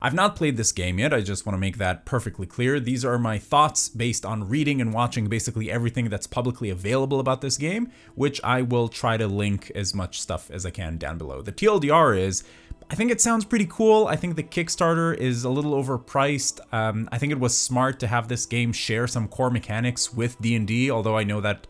I've not played this game yet, I just want to make that perfectly clear. These are my thoughts based on reading and watching basically everything that's publicly available about this game, which I will try to link as much stuff as I can down below. The TLDR is, I think it sounds pretty cool. I think the Kickstarter is a little overpriced. I think it was smart to have this game share some core mechanics with D&D, although I know that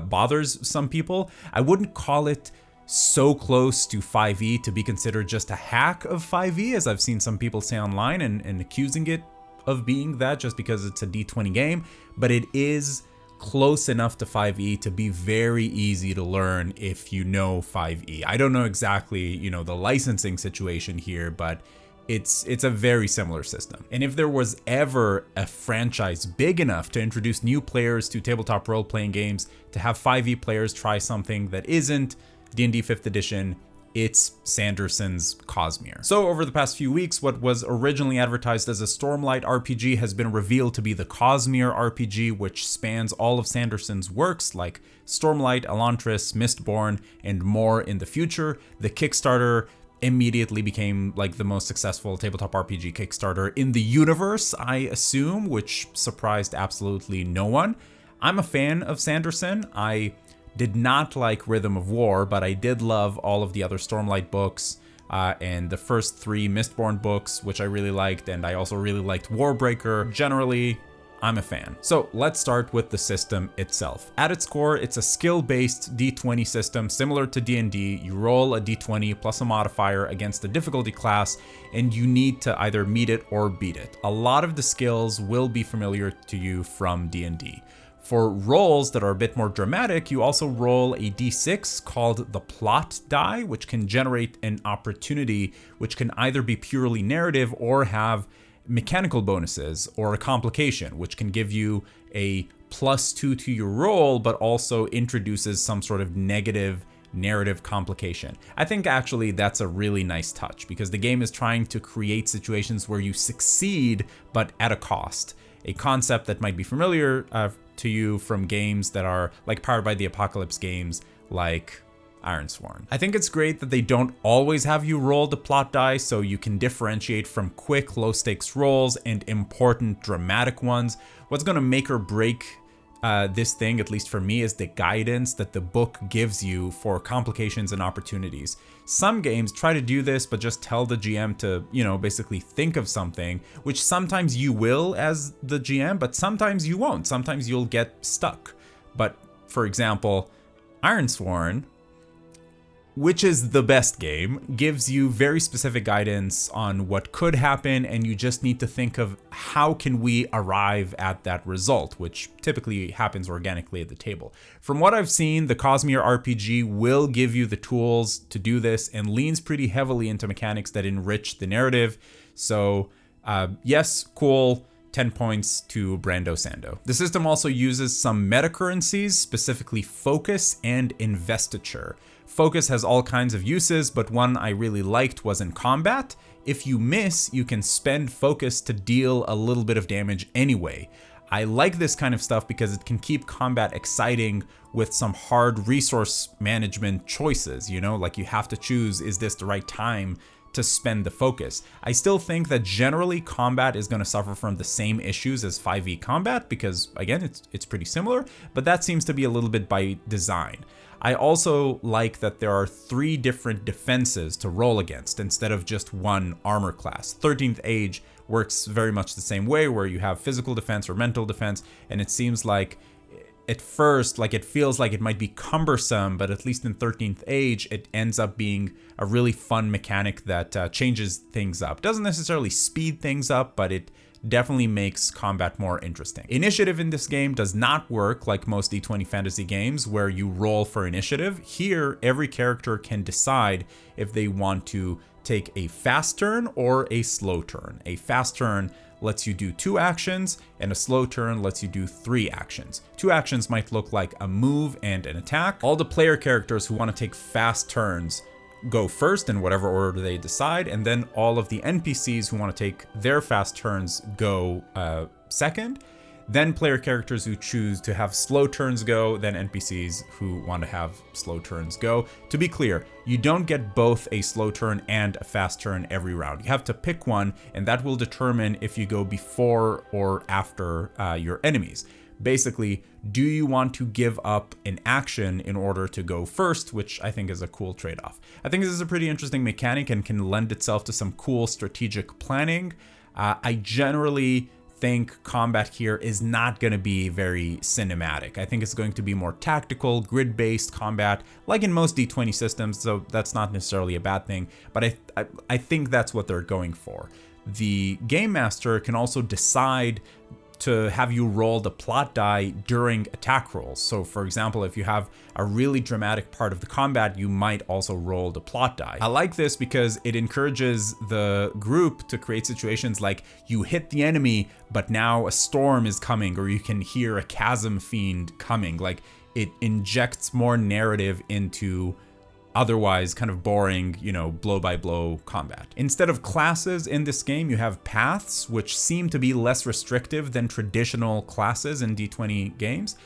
bothers some people. I wouldn't call it so close to 5e to be considered just a hack of 5e, as I've seen some people say online and accusing it of being that just because it's a D20 game, but it is close enough to 5e to be very easy to learn if you know 5e. I don't know exactly, the licensing situation here, but it's a very similar system. And if there was ever a franchise big enough to introduce new players to tabletop role-playing games, to have 5e players try something that isn't D&D 5th edition, it's Sanderson's Cosmere. So over the past few weeks, what was originally advertised as a Stormlight RPG has been revealed to be the Cosmere RPG, which spans all of Sanderson's works like Stormlight, Elantris, Mistborn, and more in the future. The Kickstarter immediately became like the most successful tabletop RPG Kickstarter in the universe, I assume, which surprised absolutely no one. I'm a fan of Sanderson. I did not like Rhythm of War, but I did love all of the other Stormlight books and the first 3 Mistborn books, which I really liked, and I also really liked Warbreaker. Generally, I'm a fan. So let's start with the system itself. At its core, it's a skill-based D20 system similar to D&D. You roll a D20 plus a modifier against a difficulty class, and you need to either meet it or beat it. A lot of the skills will be familiar to you from D&D. For rolls that are a bit more dramatic, you also roll a d6 called the plot die, which can generate an opportunity, which can either be purely narrative or have mechanical bonuses, or a complication, which can give you a +2 to your roll, but also introduces some sort of negative narrative complication. I think actually that's a really nice touch, because the game is trying to create situations where you succeed, but at a cost. A concept that might be familiar to you from games that are like Powered by the Apocalypse games like Ironsworn. I think it's great that they don't always have you roll the plot die, so you can differentiate from quick low stakes rolls and important dramatic ones. What's going to make or break this thing, at least for me, is the guidance that the book gives you for complications and opportunities. Some games try to do this, but just tell the GM to, basically think of something, which sometimes you will as the GM, but sometimes you won't. Sometimes you'll get stuck. But for example, Ironsworn, which is the best game, gives you very specific guidance on what could happen, and you just need to think of how can we arrive at that result, which typically happens organically at the table. From what I've seen, the Cosmere RPG will give you the tools to do this and leans pretty heavily into mechanics that enrich the narrative. So yes, cool. 10 points to Brando Sando. The system also uses some meta currencies, specifically focus and investiture. Focus has all kinds of uses, but one I really liked was in combat. If you miss, you can spend focus to deal a little bit of damage anyway. I like this kind of stuff because it can keep combat exciting with some hard resource management choices, like you have to choose, is this the right time to spend the focus? I still think that generally combat is going to suffer from the same issues as 5e combat because, again, it's pretty similar, but that seems to be a little bit by design. I also like that there are 3 different defenses to roll against instead of just one armor class. 13th Age works very much the same way, where you have physical defense or mental defense, and it seems like at first, it feels like it might be cumbersome, but at least in 13th Age, it ends up being a really fun mechanic that changes things up. Doesn't necessarily speed things up, but it definitely makes combat more interesting. Initiative in this game does not work like most D20 fantasy games where you roll for initiative. Here, every character can decide if they want to take a fast turn or a slow turn. A fast turn lets you do 2 actions, and a slow turn lets you do 3 actions. 2 actions might look like a move and an attack. All the player characters who want to take fast turns go first in whatever order they decide, and then all of the NPCs who want to take their fast turns go second. then player characters who choose to have slow turns go, then NPCs who want to have slow turns go. To be clear, you don't get both a slow turn and a fast turn every round. You have to pick one, and that will determine if you go before or after your enemies. Basically, do you want to give up an action in order to go first, which I think is a cool trade-off. I think this is a pretty interesting mechanic and can lend itself to some cool strategic planning. I generally think combat here is not going to be very cinematic. I think it's going to be more tactical, grid-based combat, like in most D20 systems, so that's not necessarily a bad thing, but I think that's what they're going for. The Game Master can also decide to have you roll the plot die during attack rolls. So for example, if you have a really dramatic part of the combat, you might also roll the plot die. I like this because it encourages the group to create situations like you hit the enemy, but now a storm is coming, or you can hear a chasm fiend coming. Like, it injects more narrative into otherwise kind of boring, blow by blow combat. Instead of classes in this game, you have paths, which seem to be less restrictive than traditional classes in D20 games,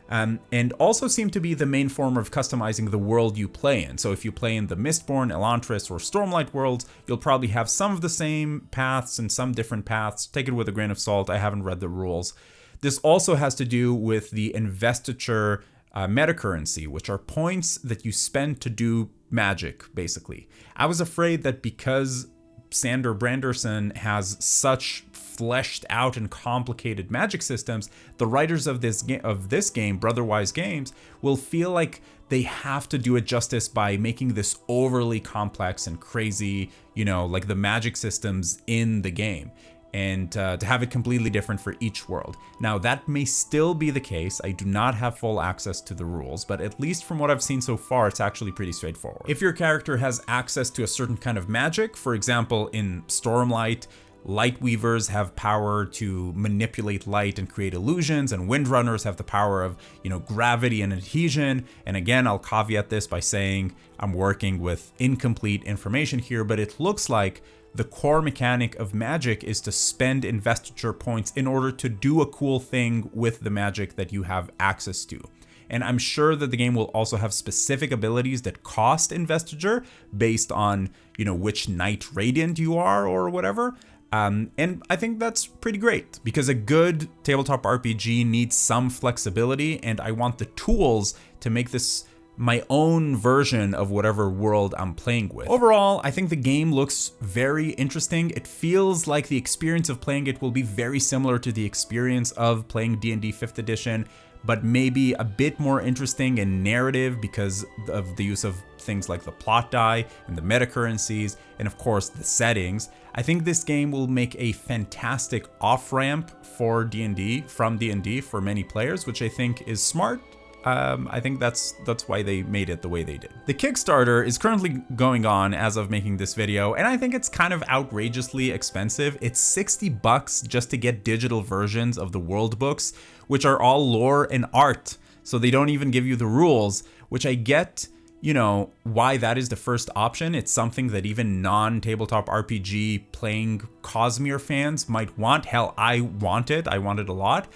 and also seem to be the main form of customizing the world you play in. So if you play in the Mistborn, Elantris, or Stormlight worlds, you'll probably have some of the same paths and some different paths. Take it with a grain of salt. I haven't read the rules. This also has to do with the investiture metacurrency, which are points that you spend to do magic, basically. I was afraid that because Sander Branderson has such fleshed out and complicated magic systems, the writers of this game, Brotherwise Games, will feel like they have to do it justice by making this overly complex and crazy, like the magic systems in the game, and to have it completely different for each world. Now, that may still be the case. I do not have full access to the rules, but at least from what I've seen so far, it's actually pretty straightforward. If your character has access to a certain kind of magic, for example, in Stormlight, light weavers have power to manipulate light and create illusions, and windrunners have the power of, gravity and adhesion. And again, I'll caveat this by saying I'm working with incomplete information here, but it looks like the core mechanic of magic is to spend investiture points in order to do a cool thing with the magic that you have access to. And I'm sure that the game will also have specific abilities that cost investiture based on, which Knight Radiant you are or whatever. And I think that's pretty great, because a good tabletop RPG needs some flexibility, and I want the tools to make this my own version of whatever world I'm playing with. Overall, I think the game looks very interesting. It feels like the experience of playing it will be very similar to the experience of playing D&D 5th edition, but maybe a bit more interesting in narrative because of the use of things like the plot die and the metacurrencies, and of course the settings. I think this game will make a fantastic off-ramp for D&D, from D&D for many players, which I think is smart. I think that's why they made it the way they did. The Kickstarter is currently going on as of making this video, and I think it's kind of outrageously expensive. It's $60 just to get digital versions of the world books, which are all lore and art. So they don't even give you the rules, which I get, why that is the first option. It's something that even non-tabletop RPG playing Cosmere fans might want. Hell, I want it a lot.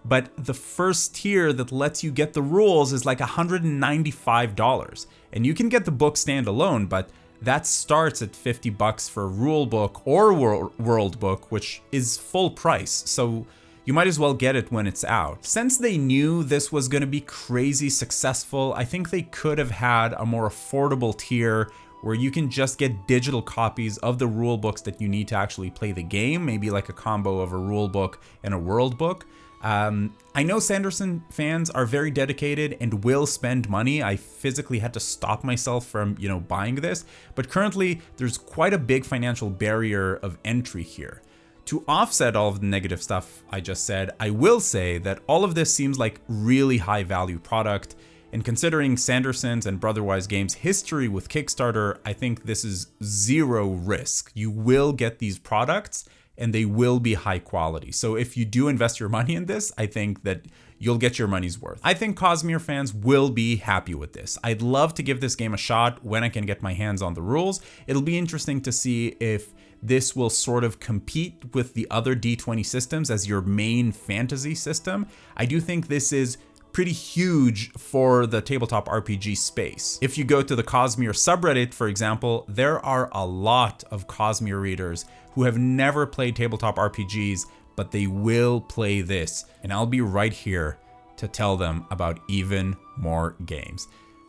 But the first tier that lets you get the rules is like $195. And you can get the book standalone, but that starts at $50 for a rule book or world book, which is full price. So you might as well get it when it's out. Since they knew this was going to be crazy successful, I think they could have had a more affordable tier where you can just get digital copies of the rule books that you need to actually play the game, maybe like a combo of a rule book and a world book. I know Sanderson fans are very dedicated and will spend money. I physically had to stop myself from, buying this, but currently there's quite a big financial barrier of entry here. To offset all of the negative stuff I just said, I will say that all of this seems like really high value product, and considering Sanderson's and Brotherwise Games' history with Kickstarter, I think this is zero risk. You will get these products, and they will be high quality. So if you do invest your money in this, I think that you'll get your money's worth. I think Cosmere fans will be happy with this. I'd love to give this game a shot when I can get my hands on the rules. It'll be interesting to see if this will sort of compete with the other D20 systems as your main fantasy system, I do think this is pretty huge for the tabletop RPG space. If you go to the Cosmere subreddit, for example, there are a lot of Cosmere readers who have never played tabletop RPGs, but they will play this, and I'll be right here to tell them about even more games.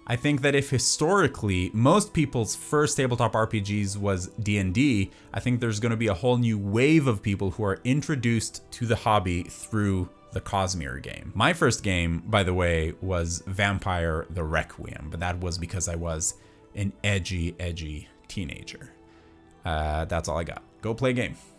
I think that if historically most people's first tabletop RPGs was D&D, I think there's going to be a whole new wave of people who are introduced to the hobby through the Cosmere game. My first game, by the way, was Vampire the Requiem, but that was because I was an edgy teenager. That's all I got. Go play a game.